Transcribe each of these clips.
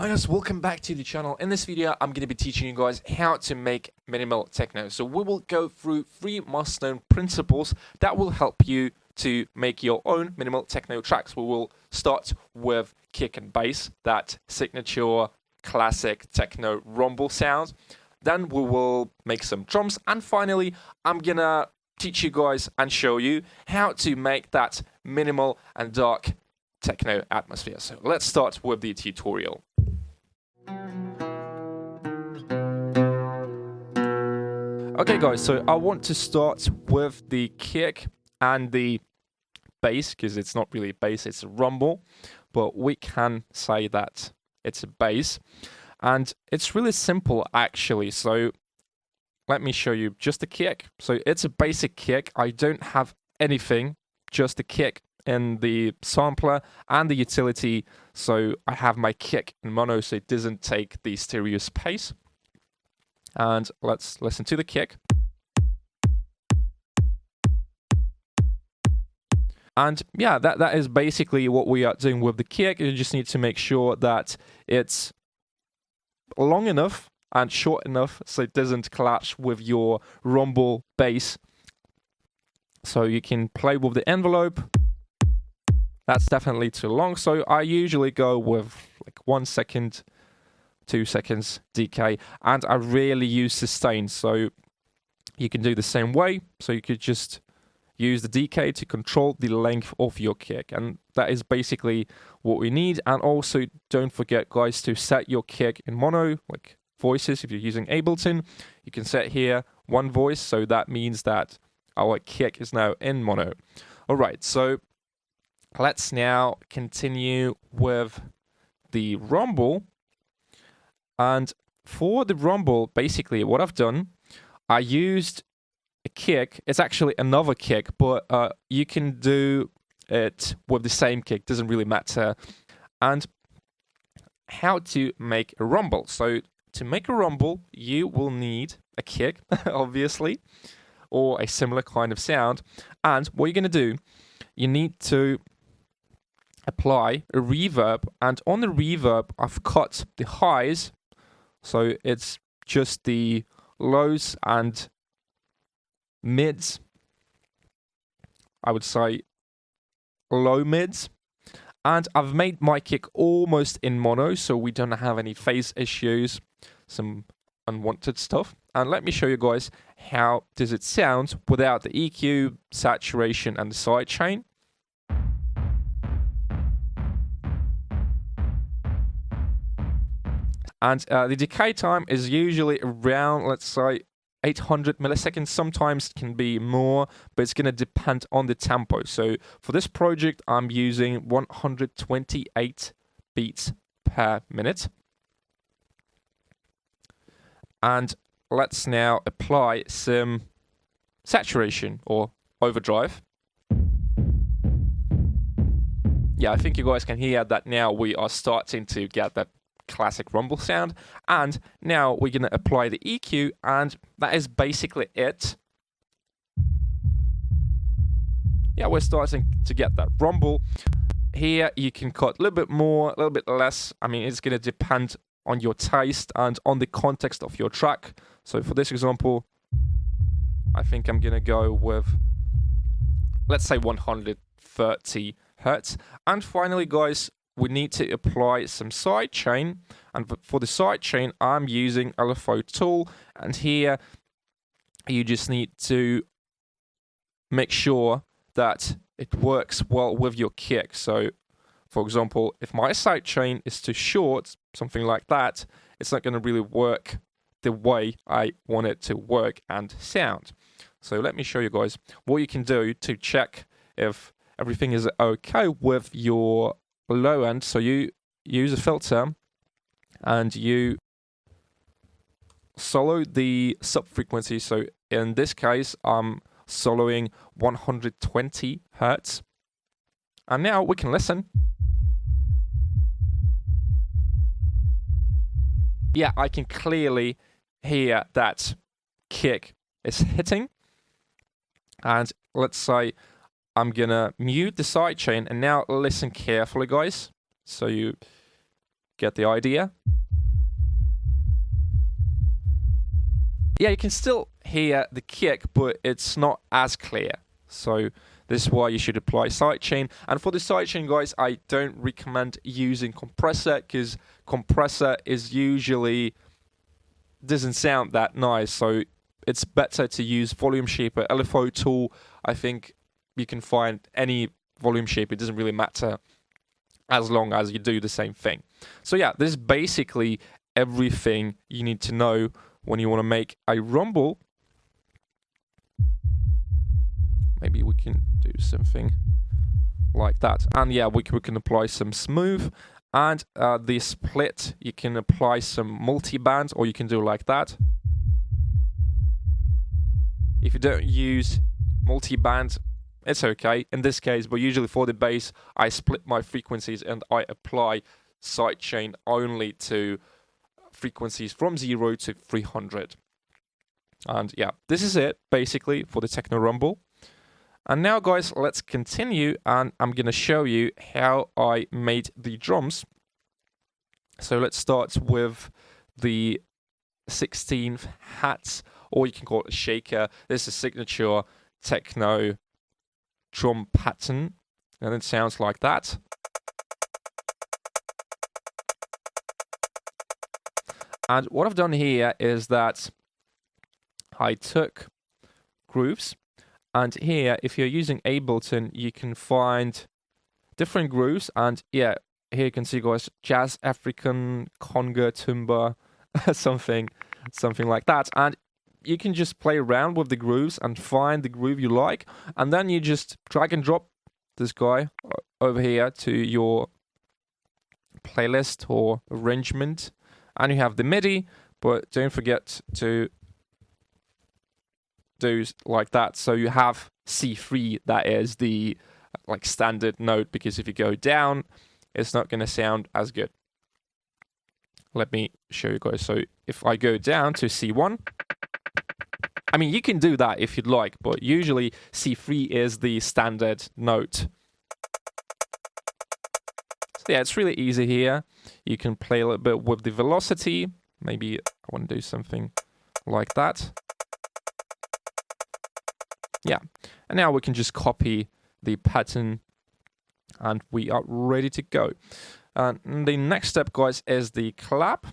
Hi guys, welcome back to the channel. In this video, I'm going to be teaching you guys how to make minimal techno. So we will go through 3 must-known principles that will help you to make your own minimal techno tracks. We will start with kick and bass, that signature classic techno rumble sound. Then we will make some drums, and finally, I'm gonna teach you guys and show you how to make that minimal and dark techno atmosphere. So let's start with the tutorial. Okay guys, so I want to start with the kick and the bass, because it's not really bass, it's a rumble, but we can say that it's a bass. And it's really simple actually, so let me show you just the kick. So it's a basic kick, I don't have anything, just the kick in the sampler and the utility, so I have my kick in mono so it doesn't take the stereo space. And let's listen to the kick. And yeah, that is basically what we are doing with the kick. You just need to make sure that it's long enough and short enough so it doesn't clash with your rumble bass. So you can play with the envelope. That's definitely too long, so I usually go with like 1 second, 2 seconds decay, and I rarely use sustain, so you can do the same way. So you could just use the decay to control the length of your kick, and that is basically what we need. And also don't forget guys to set your kick in mono, like voices. If you're using Ableton, you can set here 1 voice, so that means that our kick is now in mono. Alright, so let's now continue with the rumble. And for the rumble, basically what I've done, I used a kick. It's actually another kick, but you can do it with the same kick, doesn't really matter. And how to make a rumble. So to make a rumble, you will need a kick, obviously, or a similar kind of sound. And what you're going to do, you need to apply a reverb, and on the reverb I've cut the highs, so it's just the lows and mids. I would say low mids. And I've made my kick almost in mono, so we don't have any phase issues, some unwanted stuff. And let me show you guys how does it sound without the EQ, saturation, and the sidechain. And the decay time is usually around, let's say, 800 milliseconds. Sometimes it can be more, but it's going to depend on the tempo. So for this project, I'm using 128 beats per minute. And let's now apply some saturation or overdrive. Yeah, I think you guys can hear that now we are starting to get that classic rumble sound. And now we're going to apply the EQ, and that is basically it. Yeah, we're starting to get that rumble. Here you can cut a little bit more, a little bit less. I mean, it's going to depend on your taste and on the context of your track. So for this example, I think I'm going to go with, let's say, 130 hertz. And finally, guys, we need to apply some sidechain, and for the sidechain I'm using a LFO tool, and here you just need to make sure that it works well with your kick. So for example, if my sidechain is too short, something like that, it's not going to really work the way I want it to work and sound. So let me show you guys what you can do to check if everything is okay with your low end. So you use a filter and you solo the sub frequency. So in this case, I'm soloing 120 hertz. And now we can listen. Yeah, I can clearly hear that kick is hitting. And let's say I'm gonna mute the sidechain, and now listen carefully, guys. So you Get the idea? Yeah, you can still hear the kick, but it's not as clear. So this is why you should apply sidechain. And for the sidechain, guys, I don't recommend using compressor, because compressor is usually doesn't sound that nice. So it's better to use volume shaper, LFO tool. I think you can find any volume shaper. It doesn't really matter as long as you do the same thing. So yeah, this is basically everything you need to know when you want to make a rumble. Maybe we can do something like that. And yeah, we can apply some smooth. And the split, you can apply some multi-band, or you can do like that. If you don't use multi-band, it's okay in this case, but usually for the bass, I split my frequencies and I apply sidechain only to frequencies from 0 to 300. And yeah, this is it basically for the Techno Rumble. And now, guys, let's continue, and I'm going to show you how I made the drums. So let's start with the 16th hat, or you can call it a shaker. This is a signature Techno drum pattern, and it sounds like that. And what I've done here is that I took grooves, and here, if you're using Ableton, you can find different grooves. And yeah, here you can see, guys, jazz, African, conga, tumba, something like that. And you can just play around with the grooves and find the groove you like. And then you just drag and drop this guy over here to your playlist or arrangement. And you have the MIDI, but don't forget to do like that. So you have C3, that is the like standard note, because if you go down, it's not going to sound as good. Let me show you guys. So if I go down to C1, I mean, you can do that if you'd like, but usually C3 is the standard note. So yeah, it's really easy here. You can play a little bit with the velocity. Maybe I want to do something like that. Yeah, and now we can just copy the pattern and we are ready to go. And the next step, guys, is the clap.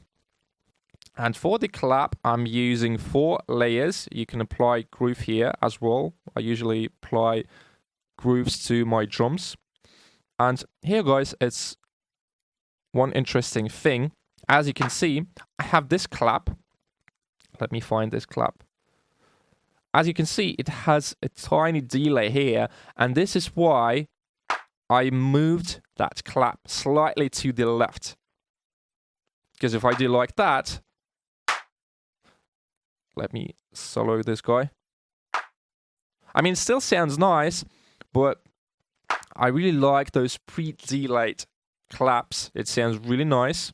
And for the clap, I'm using 4 layers. You can apply groove here as well. I usually apply grooves to my drums. And here, guys, it's one interesting thing. As you can see, I have this clap. Let me find this clap. As you can see, it has a tiny delay here, and this is why I moved that clap slightly to the left. Because if I do like that, let me solo this guy. I mean, it still sounds nice, but I really like those pre-delayed claps. It sounds really nice.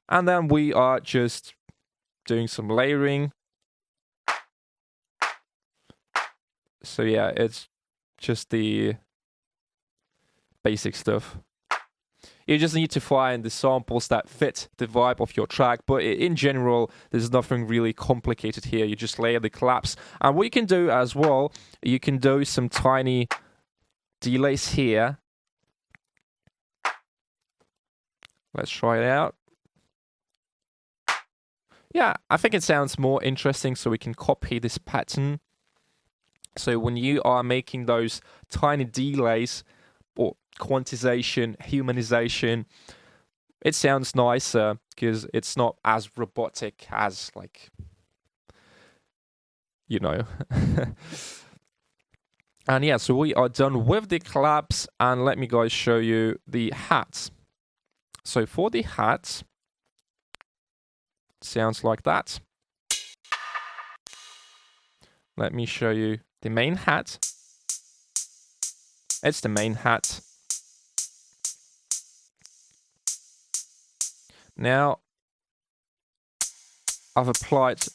And then we are just doing some layering. So yeah, it's just the basic stuff. You just need to find the samples that fit the vibe of your track, but in general, there's nothing really complicated here. You just layer the claps. And what you can do as well, you can do some tiny delays here. Let's try it out. Yeah, I think it sounds more interesting, so we can copy this pattern. So when you are making those tiny delays or quantization, humanization, it sounds nicer because it's not as robotic as, like, you know. And yeah, so we are done with the claps, and let me guys show you the hats. So for the hats, it sounds like that. Let me show you the main hat. It's the main hat. Now, I've applied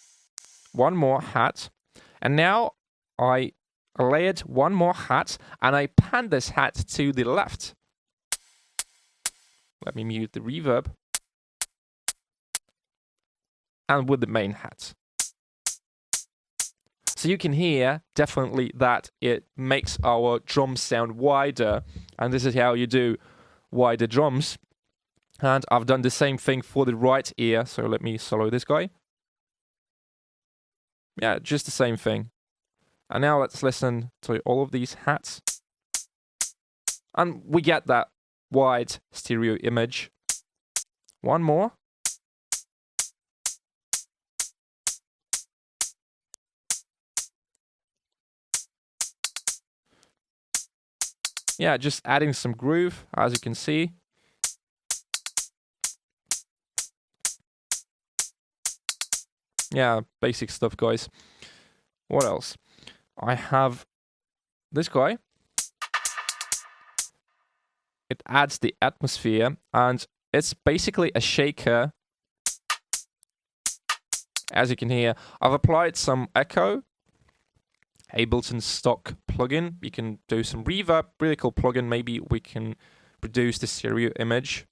one more hat, and now I layered one more hat, and I pan this hat to the left. let me mute the reverb. And with the main hat. So you can hear definitely that it makes our drums sound wider. And this is how you do wider drums. And I've done the same thing for the right ear. So let me solo this guy. Yeah, just the same thing. And now let's listen to all of these hats. And we get that wide stereo image. One more. Yeah, just adding some groove, as you can see. Yeah, basic stuff, guys. What else? I have this guy. It adds the atmosphere, and it's basically a shaker. As you can hear, I've applied some echo. Ableton stock plugin. You can do some reverb, really cool plugin. Maybe we can produce the stereo image.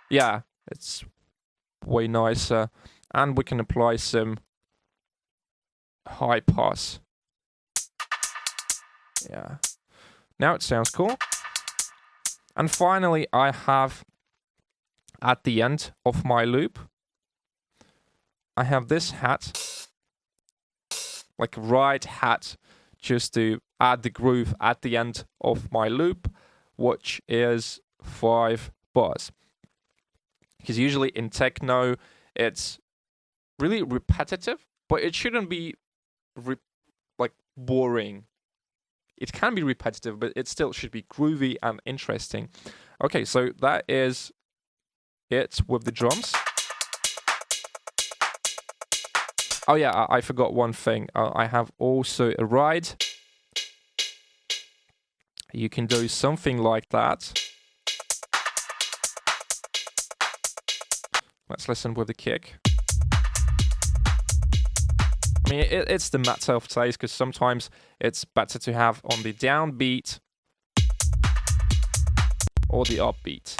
Yeah, it's way nicer. And we can apply some high pass. Yeah. Now it sounds cool. And finally, I have at the end of my loop, I have this hat. Like a right hat, just to add the groove at the end of my loop, which is 5 bars. Because usually in techno, it's really repetitive, but it shouldn't be like boring. It can be repetitive, but it still should be groovy and interesting. Okay, so that is it with the drums. Oh yeah, I forgot one thing. I have also a ride. You can do something like that. Let's listen with the kick. I mean, it's the matter of taste, because sometimes it's better to have on the downbeat or the upbeat.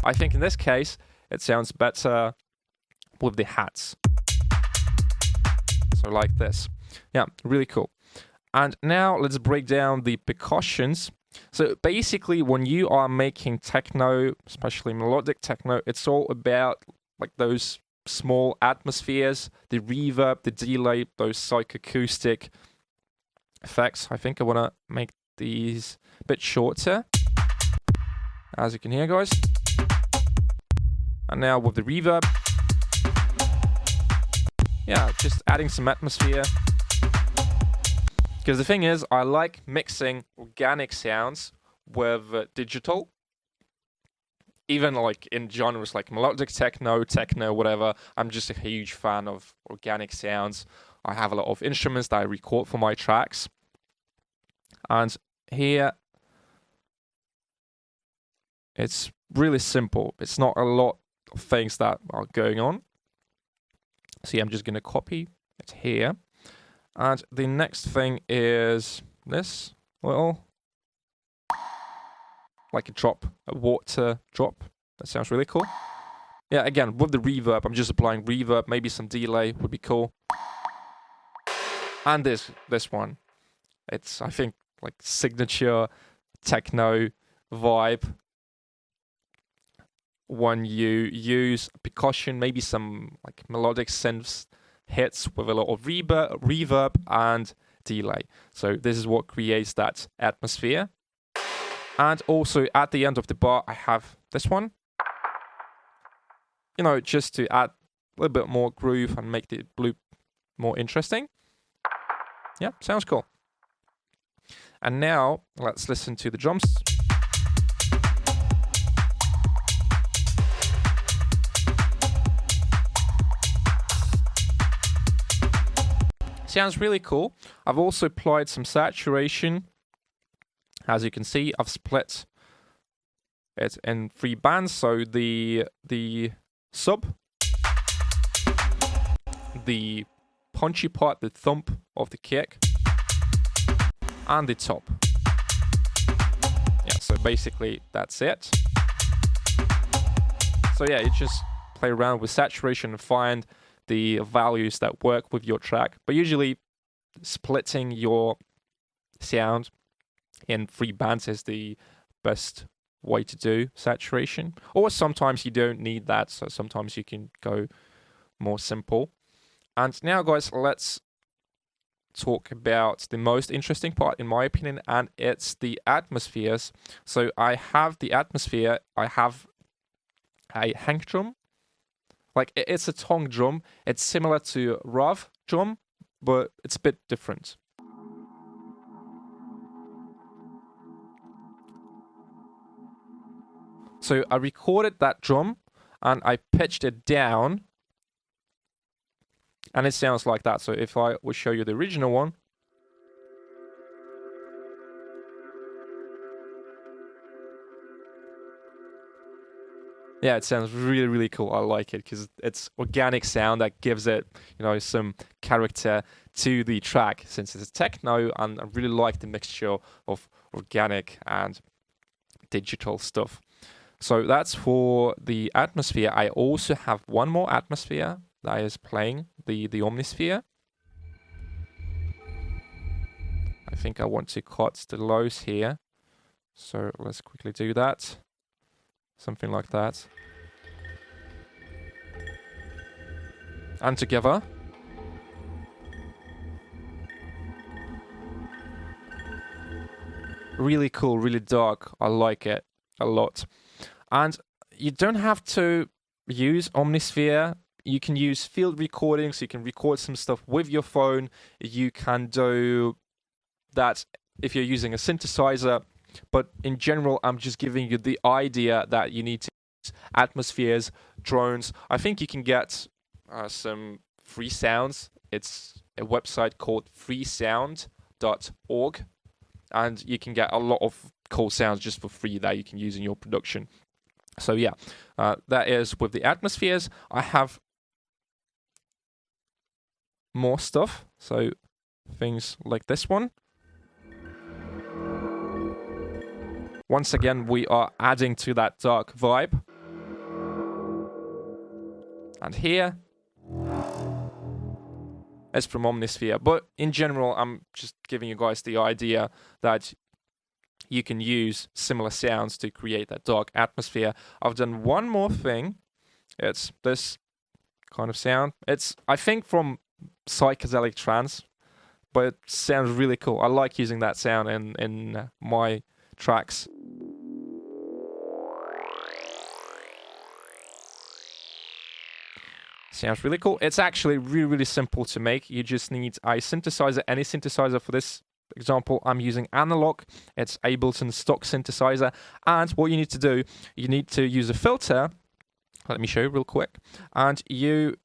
I think in this case, it sounds better with the hats. So like this. Yeah, really cool. And now let's break down the percussions. So basically, when you are making techno, especially melodic techno, it's all about like those small atmospheres, the reverb, the delay, those psychoacoustic effects. I think I want to make these a bit shorter, as you can hear, guys. And now with the reverb. Yeah, just adding some atmosphere. Because the thing is, I like mixing organic sounds with digital. Even like in genres like melodic techno, whatever. I'm just a huge fan of organic sounds. I have a lot of instruments that I record for my tracks. And here, it's really simple. It's not a lot of things that are going on. See, I'm just going to copy it here. And the next thing is this little, like a drop, a water drop. That sounds really cool. Yeah, again, with the reverb, I'm just applying reverb. Maybe some delay would be cool. And this one. It's, I think, like signature techno vibe. When you use percussion, maybe some like melodic synths hits with a lot of reverb and delay. So this is what creates that atmosphere. And also at the end of the bar, I have this one. You know, just to add a little bit more groove and make the loop more interesting. Yeah, sounds cool. And now let's listen to the drums. Sounds really cool. I've also applied some saturation. As you can see, I've split it in 3 bands. So the sub, the punchy part, the thump of the kick, and the top. Yeah, so basically that's it. So yeah, you just play around with saturation and find the values that work with your track. But usually splitting your sound in 3 bands is the best way to do saturation. Or sometimes you don't need that, so sometimes you can go more simple. And now, guys, let's talk about the most interesting part, in my opinion, and it's the atmospheres. So I have the atmosphere, I have a Hank drum. Like, it's a tongue drum. It's similar to Rav drum, but it's a bit different. So I recorded that drum and I pitched it down, and it sounds like that. So if I will show you the original one, yeah, it sounds really, really cool. I like it because it's organic sound that gives it, you know, some character to the track, since it's techno, and I really like the mixture of organic and digital stuff. So that's for the atmosphere. I also have one more atmosphere that is playing, the Omnisphere. I think I want to cut the lows here. So let's quickly do that. Something like that. And together. Really cool, really dark. I like it a lot. And you don't have to use Omnisphere. You can use field recordings. You can record some stuff with your phone. You can do that if you're using a synthesizer. But in general, I'm just giving you the idea that you need to use atmospheres, drones. I think you can get some free sounds. It's a website called freesound.org. And you can get a lot of cool sounds just for free that you can use in your production. So yeah, that is with the atmospheres. I have more stuff. So things like this one. Once again, we are adding to that dark vibe. And here is from Omnisphere. But in general, I'm just giving you guys the idea that you can use similar sounds to create that dark atmosphere. I've done one more thing. It's this kind of sound. It's, I think, from psychedelic trance, but it sounds really cool. I like using that sound in my tracks. Sounds really cool. It's actually really, really simple to make. You just need a synthesizer, any synthesizer. For this example, I'm using analog. It's Ableton stock synthesizer. And what you need to do, you need to use a filter. Let me show you real quick. And you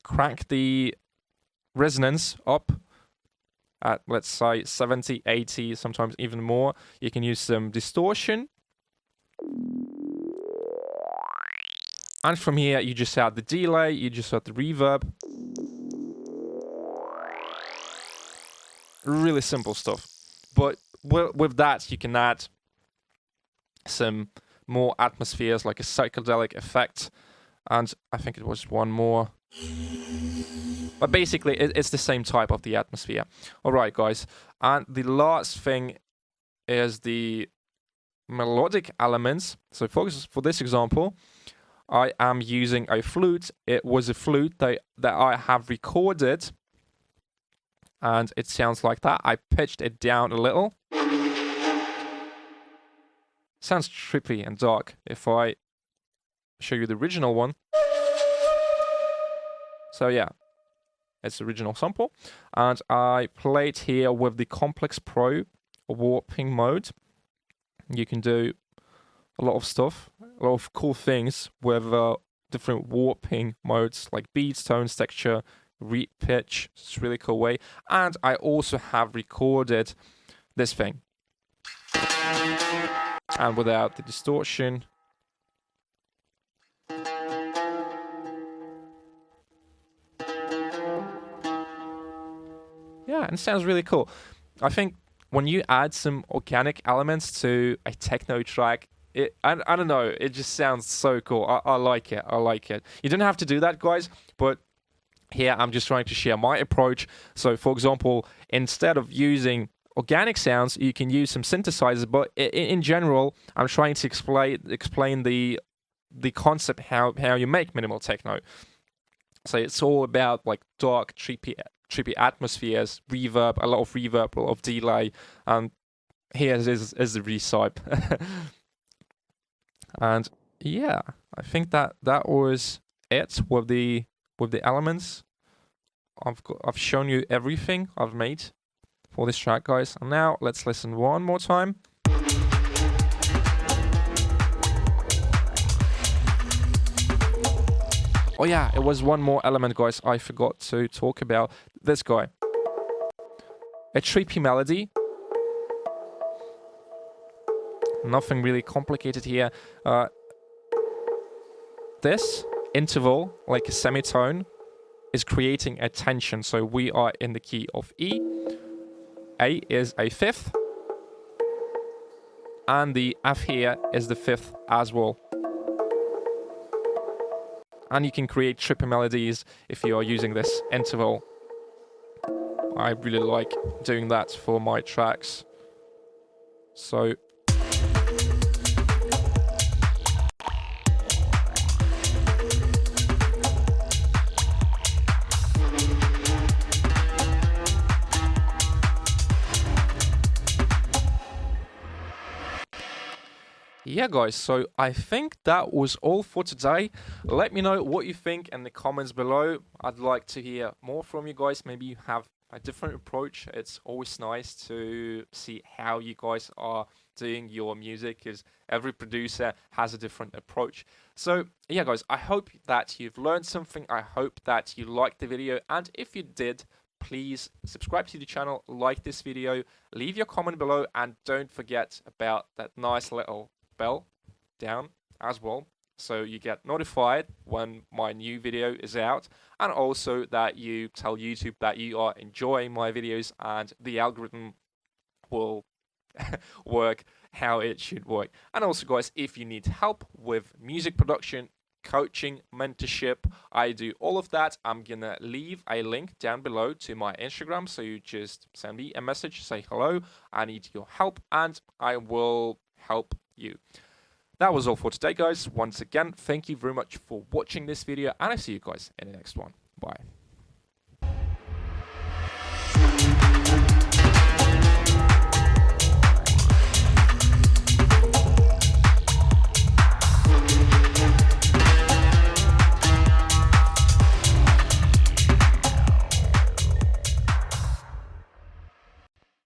crank the resonance up at, let's say, 70, 80, sometimes even more. You can use some distortion. And from here, you just add the delay, you just add the reverb. Really simple stuff. But with that, you can add some more atmospheres, like a psychedelic effect. And I think it was one more. But basically, it's the same type of the atmosphere. All right, guys. And the last thing is the melodic elements. So for this example, I am using a flute. It was a flute that I have recorded, and it sounds like that. I pitched it down a little. Sounds trippy and dark. If I show you the original one. So yeah, it's the original sample. And I played here with the Complex Pro warping mode. You can do a lot of stuff, a lot of cool things with different warping modes like beats, tones, texture, pitch. It's a really cool way. And I also have recorded this thing. And without the distortion. Yeah, and it sounds really cool. I think when you add some organic elements to a techno track, I don't know, it just sounds so cool. I like it. I like it. You don't have to do that, guys, but here I'm just trying to share my approach. So, for example, instead of using organic sounds, you can use some synthesizers. But in general, I'm trying to explain the concept how you make minimal techno. So it's all about like dark, trippy atmospheres, reverb, a lot of reverb, a lot of delay, and here is the recyp. And yeah, I think that was it with the elements. I've shown you everything I've made for this track, guys. And now let's listen one more time. Oh yeah, it was one more element, guys, I forgot to talk about. This guy. A trippy melody. Nothing really complicated here. This interval, like a semitone, is creating a tension. So we are in the key of E. A is a fifth. And the F here is the fifth as well. And you can create trippy melodies if you are using this interval. I really like doing that for my tracks. So yeah, guys, so I think that was all for today. Let me know what you think in the comments below. I'd like to hear more from you guys. Maybe you have a different approach. It's always nice to see how you guys are doing your music, because every producer has a different approach. So yeah, guys, I hope that you've learned something. I hope that you liked the video, and if you did, please subscribe to the channel, like this video, leave your comment below, and don't forget about that nice little bell down as well, so you get notified when my new video is out, and also that you tell YouTube that you are enjoying my videos, and the algorithm will work how it should work. And also, guys, if you need help with music production, coaching, mentorship, I do all of that. I'm gonna leave a link down below to my Instagram, so you just send me a message, say hello, I need your help, and I will help you. That was all for today, guys. Once again, thank you very much for watching this video, and I see you guys in the next one. Bye.